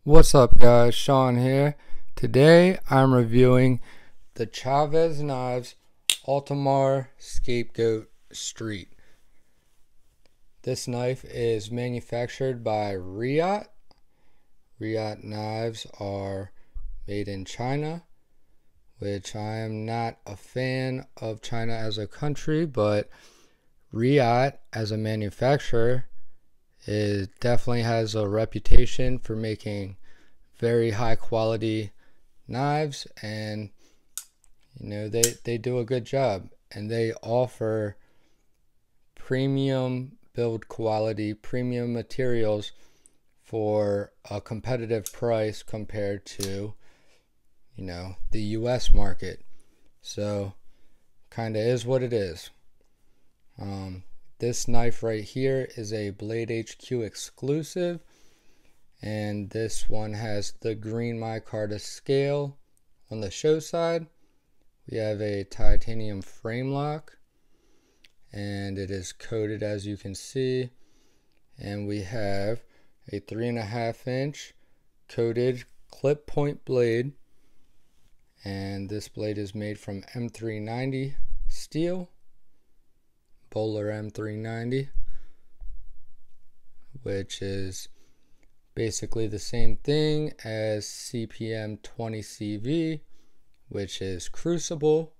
What's up guys, Sean here. Today I'm reviewing the Chaves Knives Altamar Scapegoat Street. This knife is manufactured by REIT. REIT knives are made in China, which I am not a fan of China as a country, but REIT as a manufacturer definitely has a reputation for making very high quality knives, and they do a good job, and they offer premium build quality, premium materials for a competitive price compared to the US market. So kind of is what it is. This knife right here is a Blade HQ exclusive, and this one has the green micarta scale on the show side. We have a titanium frame lock, and it is coated as you can see, and we have a 3.5 inch coated clip point blade, and this blade is made from M390 steel, Bowler M390, which is basically the same thing as CPM 20CV, which is Crucible,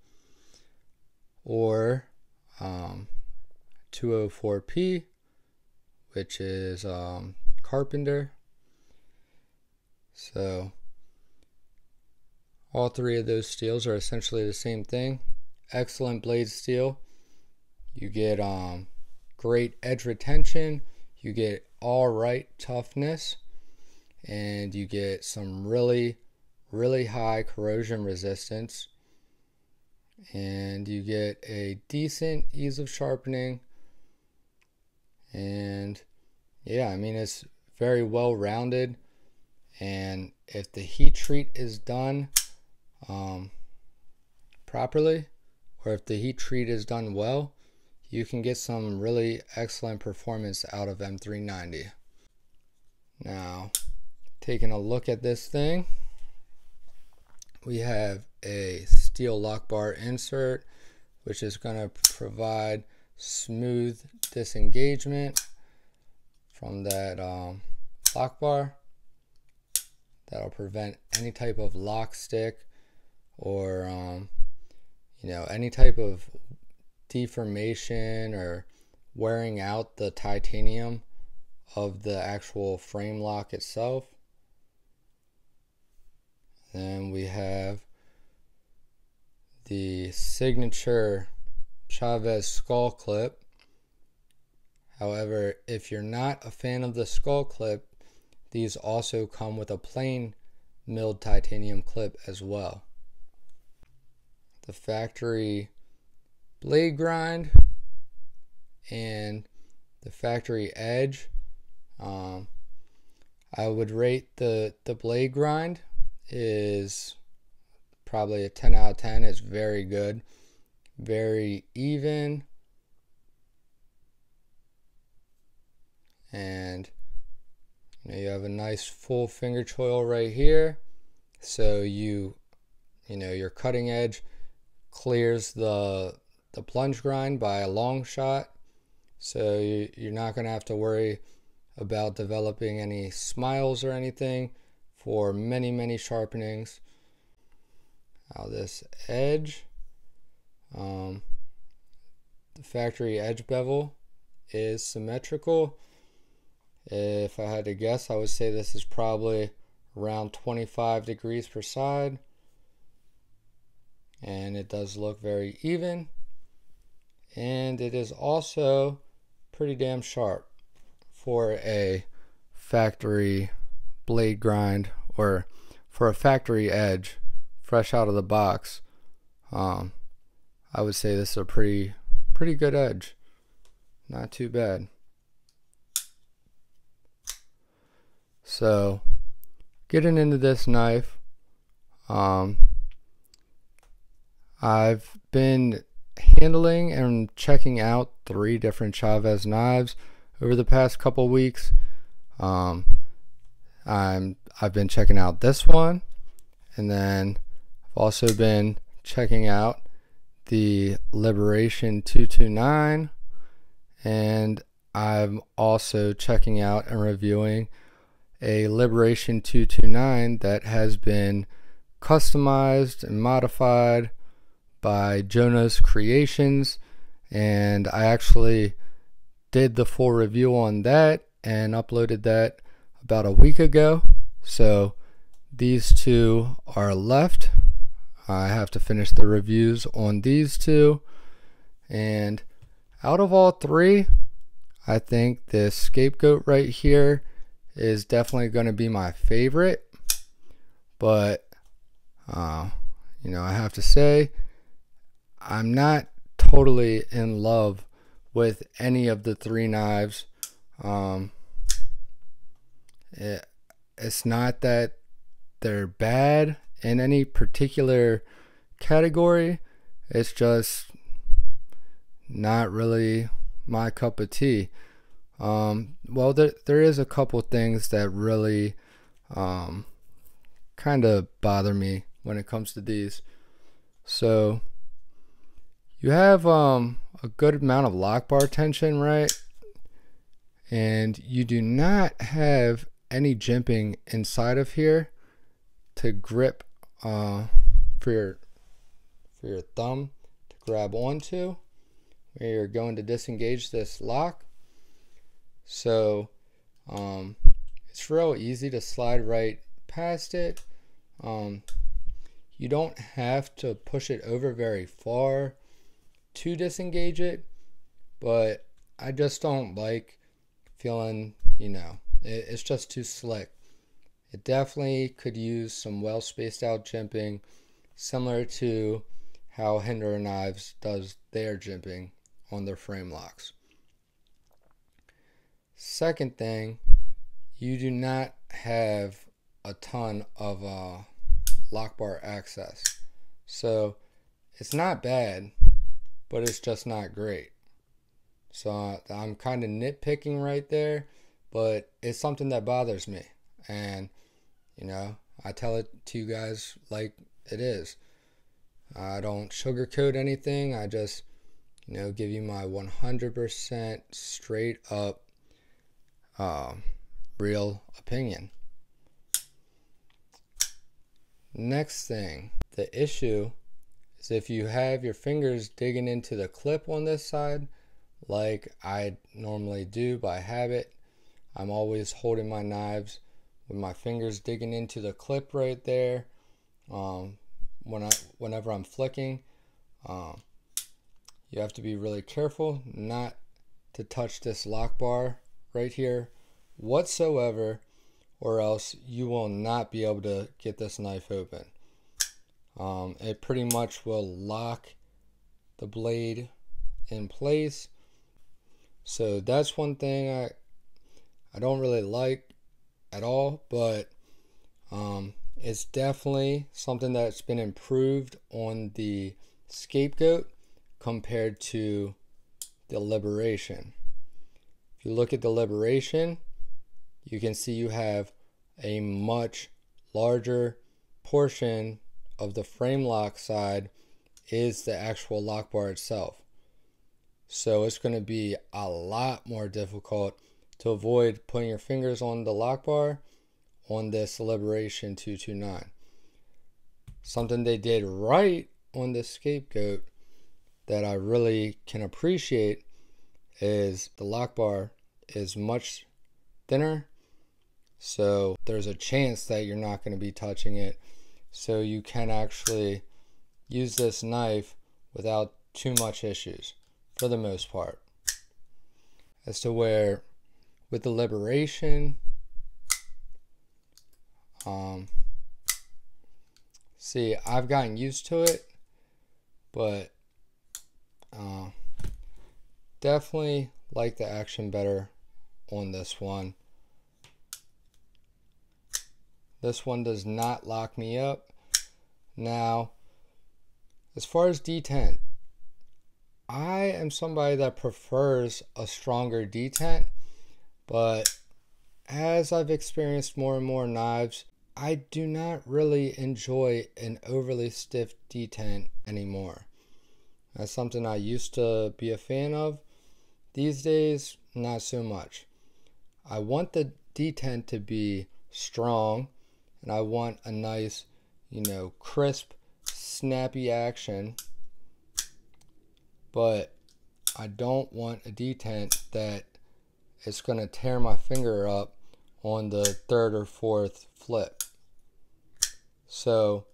or 204P, which is Carpenter. So all three of those steels are essentially the same thing. Excellent blade steel. You get great edge retention, you get alright toughness, and you get some really high corrosion resistance, and you get a decent ease of sharpening. And yeah, I mean, it's very well rounded, and if the heat treat is done properly, or if the heat treat is done well, you can get some really excellent performance out of M390. Now, taking a look at this thing, we have a steel lock bar insert, which is going to provide smooth disengagement from that lock bar. That'll prevent any type of lock stick or any type of deformation or wearing out the titanium of the actual frame lock itself. Then we have the signature Chaves skull clip. However, if you're not a fan of the skull clip, these also come with a plain milled titanium clip as well. The factory blade grind and the factory edge, I would rate the blade grind is probably a 10 out of 10. It's very good, very even, and you have a nice full finger choil right here, so your cutting edge clears the plunge grind by a long shot, so you're not going to have to worry about developing any smiles or anything for many sharpenings. Now this edge, the factory edge bevel is symmetrical. If I had to guess, I would say this is probably around 25 degrees per side, and it does look very even, and it is also pretty damn sharp for a factory blade grind, or for a factory edge fresh out of the box. I would say this is a pretty good edge, not too bad. So getting into this knife, I've been handling and checking out 3 different Chaves knives over the past couple weeks. I've been checking out this one, and then I've also been checking out the Liberation 229, and I'm also checking out and reviewing a Liberation 229 that has been customized and modified by Jonah's Creations, and I actually did the full review on that and uploaded that about a week ago. So these two are left. I have to finish the reviews on these two, and out of all three, I think this Scapegoat right here is definitely going to be my favorite. But you know, I have to say I'm not totally in love with any of the three knives. It's not that they're bad in any particular category, it's just not really my cup of tea. Well, there is a couple things that really kind of bother me when it comes to these. So you have a good amount of lock bar tension, right? And you do not have any jimping inside of here to grip for your thumb to grab onto when you're going to disengage this lock. So it's real easy to slide right past it. You don't have to push it over very far to disengage it, but I just don't like feeling, you know, it's just too slick. It definitely could use some well spaced out jimping, similar to how Hinder Knives does their jimping on their frame locks. Second thing, you do not have a ton of lock bar access. So it's not bad, but it's just not great. So I'm kind of nitpicking right there, but it's something that bothers me. And, you know, I tell it to you guys like it is. I don't sugarcoat anything. I just, you know, give you my 100% straight up real opinion. Next thing, the issue is if you have your fingers digging into the clip on this side, like I normally do by habit, I'm always holding my knives with my fingers digging into the clip right there. Whenever I'm flicking, you have to be really careful not to touch this lock bar right here whatsoever, or else you will not be able to get this knife open. It pretty much will lock the blade in place. So that's one thing I don't really like at all, but it's definitely something that's been improved on the Scapegoat compared to the Liberation. If you look at the Liberation, you can see you have a much larger portion of the frame lock side is the actual lock bar itself. So it's going to be a lot more difficult to avoid putting your fingers on the lock bar on this Liberation 229. Something they did right on the Scapegoat that I really can appreciate is the lock bar is much thinner, so there's a chance that you're not going to be touching it, so you can actually use this knife without too much issues for the most part. As to where with the Liberation, see, I've gotten used to it, but definitely like the action better on this one. This one does not lock me up. Now, as far as detent, I am somebody that prefers a stronger detent, but as I've experienced more and more knives, I do not really enjoy an overly stiff detent anymore. That's something I used to be a fan of. These days, not so much. I want the detent to be strong, and I want a nice, crisp, snappy action, but I don't want a detent that is going to tear my finger up on the third or fourth flip. So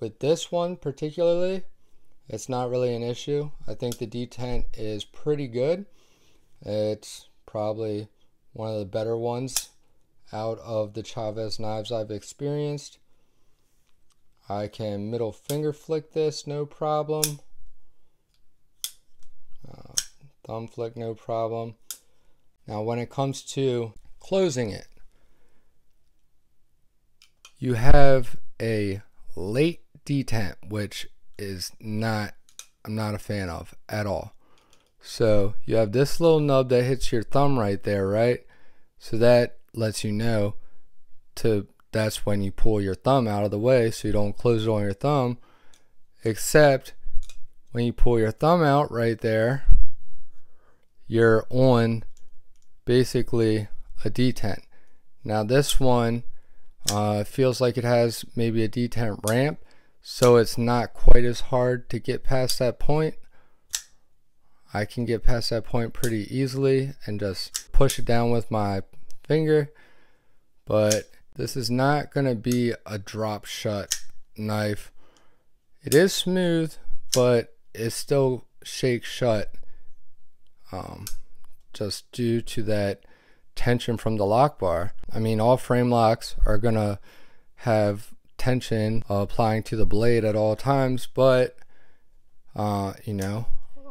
with this one particularly, it's not really an issue. I think the detent is pretty good. It's probably one of the better ones out of the Chaves knives I've experienced. I can middle finger flick this, no problem. Thumb flick, no problem. Now when it comes to closing it, you have a late detent, which is I'm not a fan of at all. So you have this little nub that hits your thumb right there, right? So that lets you know that's when you pull your thumb out of the way so you don't close it on your thumb. Except when you pull your thumb out right there, you're on basically a detent. Now this one feels like it has maybe a detent ramp, so it's not quite as hard to get past that point. I can get past that point pretty easily and just push it down with my finger, but this is not going to be a drop shut knife. It is smooth, but it still shakes shut just due to that tension from the lock bar. I mean, all frame locks are going to have tension applying to the blade at all times, but a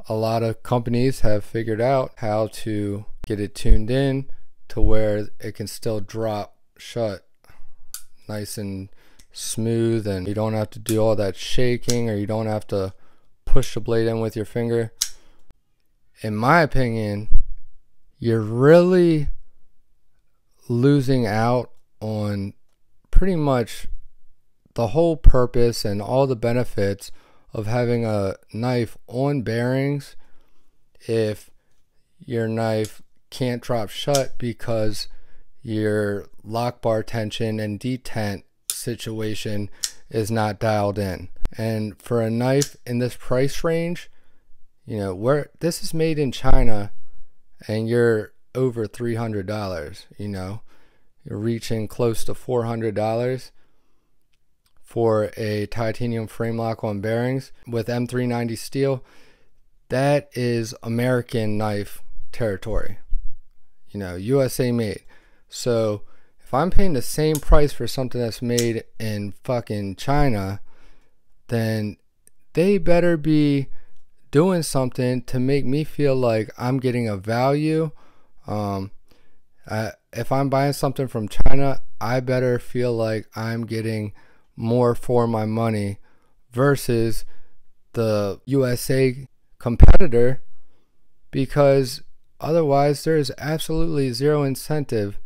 lot of companies have figured out how to get it tuned in to where it can still drop shut nice and smooth, and you don't have to do all that shaking, or you don't have to push the blade in with your finger. In my opinion, you're really losing out on pretty much the whole purpose and all the benefits of having a knife on bearings if your knife can't drop shut because your lock bar tension and detent situation is not dialed in. And for a knife in this price range, where this is made in China and you're over $300, you're reaching close to $400 for a titanium frame lock on bearings with M390 steel. That is American knife territory, USA made. So if I'm paying the same price for something that's made in fucking China, then they better be doing something to make me feel like I'm getting a value. If I'm buying something from China, I better feel like I'm getting more for my money versus the USA competitor, because otherwise there is absolutely zero incentive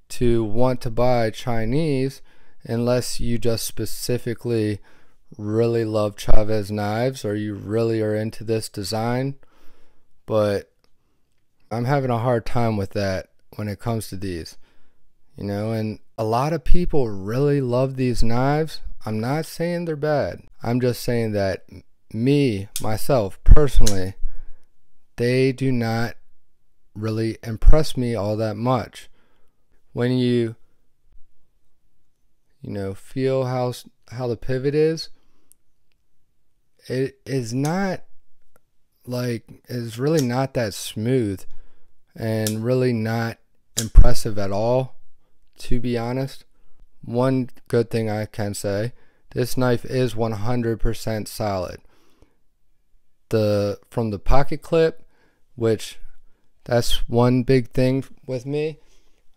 to want to buy Chinese unless you just specifically really love Chaves knives or you really are into this design. But I'm having a hard time with that when it comes to these, and a lot of people really love these knives. I'm not saying they're bad. I'm just saying that myself personally, they do not really impress me all that much. When you feel how the pivot is, it is not like, it's really not that smooth and really not impressive at all, to be honest. One good thing I can say, this knife is 100% solid. From the pocket clip, which that's one big thing with me,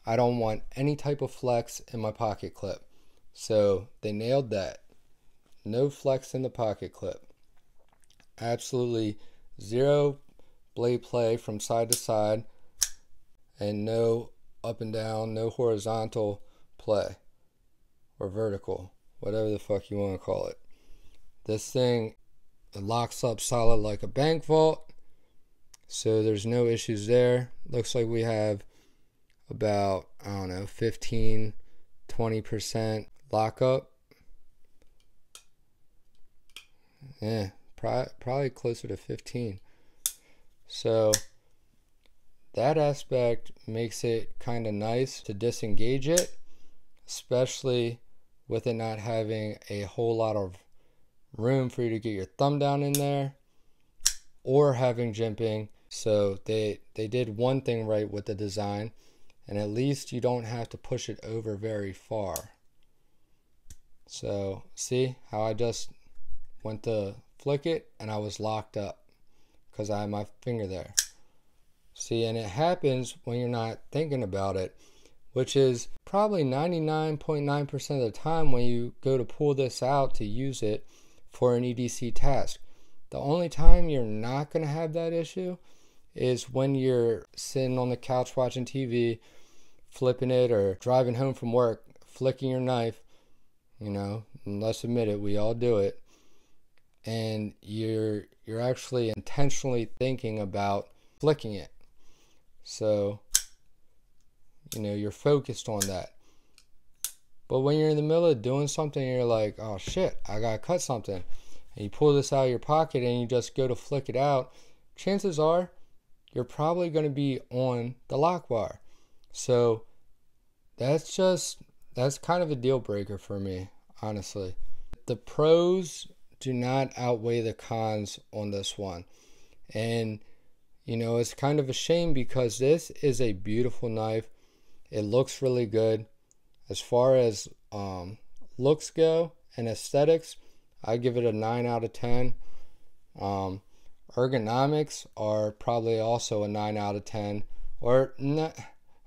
I don't want any type of flex in my pocket clip. So they nailed that. No flex in the pocket clip. Absolutely zero blade play from side to side. and no up and down, no horizontal play or vertical, whatever the fuck you want to call it. This thing, it locks up solid like a bank vault, so there's no issues there. Looks like we have about, I don't know, 15-20% lockup. Yeah, probably closer to 15. So that aspect makes it kind of nice to disengage it, especially with it not having a whole lot of room for you to get your thumb down in there or having jimping. So they did one thing right with the design, and at least you don't have to push it over very far. So see how I just went to flick it and I was locked up because I had my finger there. See, and it happens when you're not thinking about it, which is probably 99.9% of the time when you go to pull this out to use it for an EDC task. The only time you're not going to have that issue is when you're sitting on the couch watching TV, flipping it, or driving home from work, flicking your knife. You know, and let's admit it, we all do it. And you're actually intentionally thinking about flicking it. So, you know, you're focused on that. But when you're in the middle of doing something and you're like, oh shit, I gotta cut something, and you pull this out of your pocket and you just go to flick it out, chances are you're probably going to be on the lock bar. So that's kind of a deal breaker for me, honestly. The pros do not outweigh the cons on this one. And you know, it's kind of a shame because this is a beautiful knife. It looks really good. As far as looks go and aesthetics, I give it a 9 out of 10. Ergonomics are probably also a 9 out of 10. Or, not,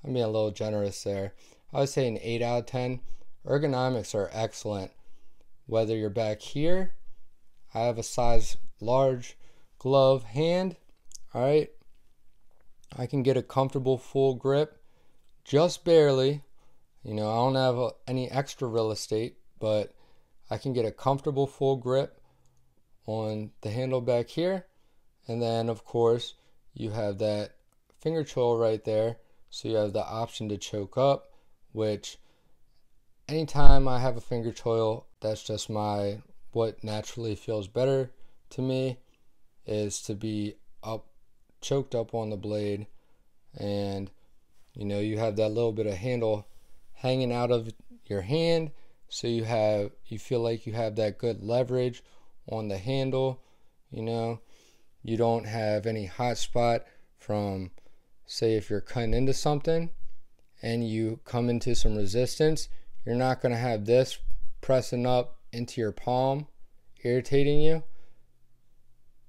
I'm being a little generous there. I would say an 8 out of 10. Ergonomics are excellent. Whether you're back here, I have a size large glove hand. Alright, I can get a comfortable full grip, just barely. You know, I don't have any extra real estate, but I can get a comfortable full grip on the handle back here. And then, of course, you have that finger choil right there. So you have the option to choke up, which anytime I have a finger choil, that's just what naturally feels better to me, is to be choked up on the blade. And you know, you have that little bit of handle hanging out of your hand, so you feel like you have that good leverage on the handle. You know, you don't have any hot spot from, say, if you're cutting into something and you come into some resistance, you're not going to have this pressing up into your palm irritating you,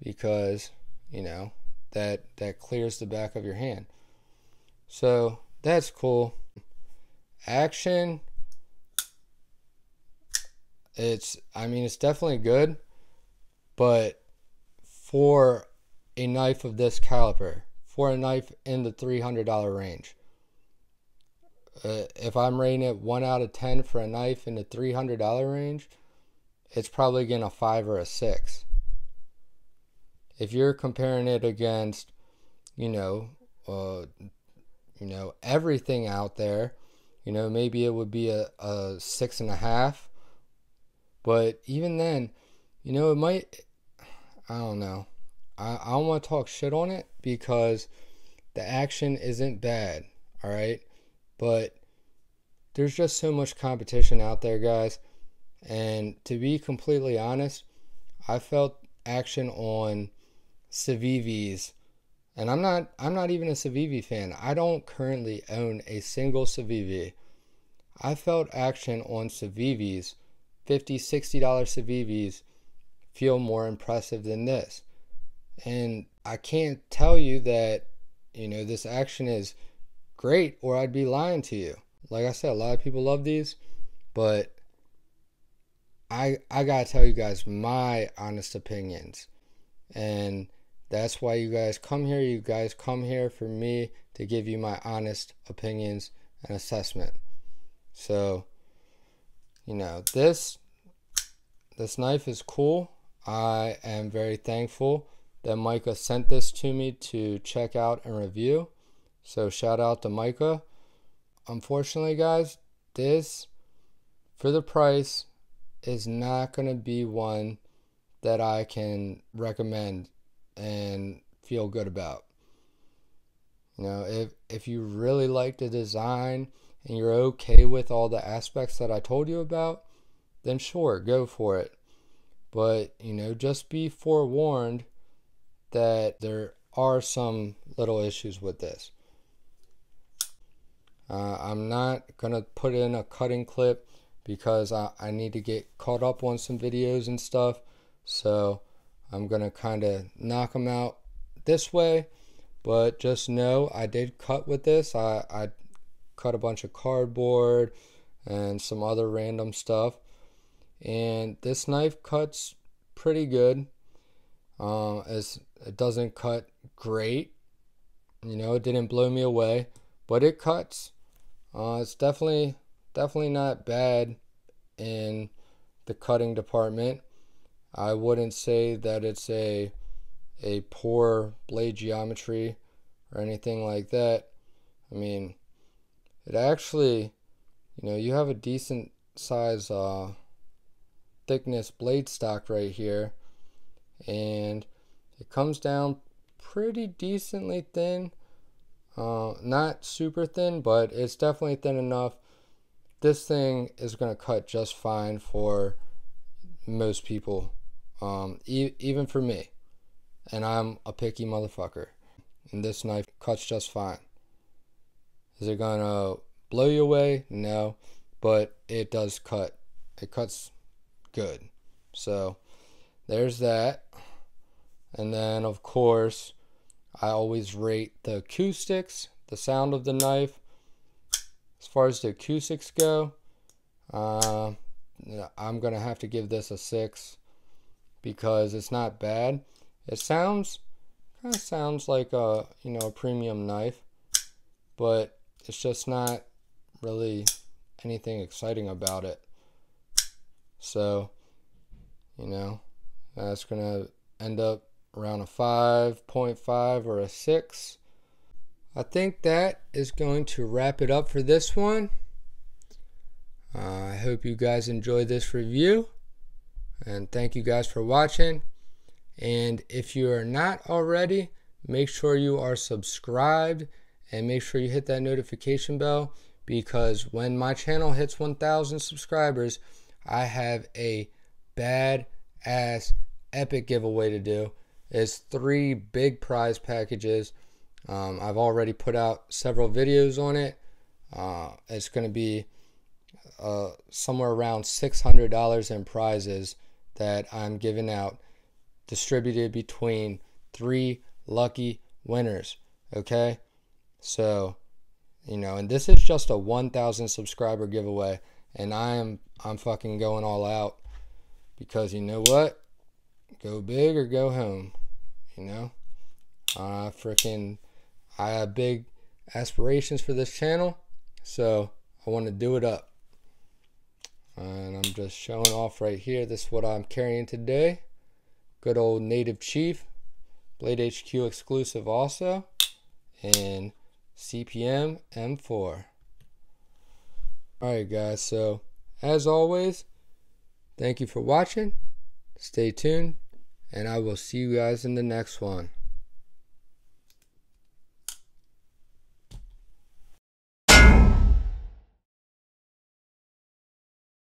because you know that clears the back of your hand. So that's cool. Action, it's definitely good, but for a knife of this caliber, for a knife in the $300 range, if I'm rating it 1 out of 10 for a knife in the $300 range, it's probably getting a 5 or a 6. If you're comparing it against, you know, everything out there, you know, maybe it would be a 6.5. But even then, you know, it might, I don't know. I don't want to talk shit on it because the action isn't bad, all right? But there's just so much competition out there, guys. And to be completely honest, I felt action on Civivis, and I'm not even a Civivi fan. I don't currently own a single Civivi. I felt action on Civivis, $50, $60 Civivis, feel more impressive than this. And I can't tell you that, you know, this action is great, or I'd be lying to you. Like I said, a lot of people love these, but I gotta tell you guys my honest opinions. And That's why you guys come here. You guys come here for me to give you my honest opinions and assessment. So, you know, this knife is cool. I am very thankful that Micah sent this to me to check out and review. So shout out to Micah. Unfortunately, guys, this, for the price, is not going to be one that I can recommend and feel good about. You know, if you really like the design and you're okay with all the aspects that I told you about, then sure, go for it. But, you know, just be forewarned that there are some little issues with this. I'm not going to put in a cutting clip because I need to get caught up on some videos and stuff. So I'm going to kind of knock them out this way. But just know I did cut with this. I cut a bunch of cardboard and some other random stuff. And this knife cuts pretty good. As it doesn't cut great. You know, it didn't blow me away. But it cuts. It's definitely not bad in the cutting department. I wouldn't say that it's a poor blade geometry or anything like that. I mean, it actually, you know, you have a decent size thickness blade stock right here, and it comes down pretty decently thin. Not super thin, but it's definitely thin enough. This thing is going to cut just fine for most people, even for me. And I'm a picky motherfucker. And this knife cuts just fine. Is it going to blow you away? No. But it does cut. It cuts good. So there's that. And then, of course, I always rate the acoustics, the sound of the knife. As far as the acoustics go, I'm going to have to give this a 6 because it's not bad. It kind of sounds like a, you know, a premium knife, but it's just not really anything exciting about it. So, you know, that's going to end up around a 5.5 or a 6. I think that is going to wrap it up for this one. I hope you guys enjoyed this review, and thank you guys for watching. And if you are not already, make sure you are subscribed and make sure you hit that notification bell, because when my channel hits 1,000 subscribers, I have a badass epic giveaway to do. It's 3 big prize packages. I've already put out several videos on it. It's going to be somewhere around $600 in prizes that I'm giving out, distributed between 3 lucky winners. Okay, so, you know, and this is just a 1,000 subscriber giveaway, and I'm fucking going all out, because you know what? Go big or go home, you know. I have big aspirations for this channel, so I want to do it up. And I'm just showing off right here. This is what I'm carrying today. Good old Native Chief, Blade HQ exclusive also, and CPM M4. Alright guys, so as always, thank you for watching. Stay tuned, and I will see you guys in the next one.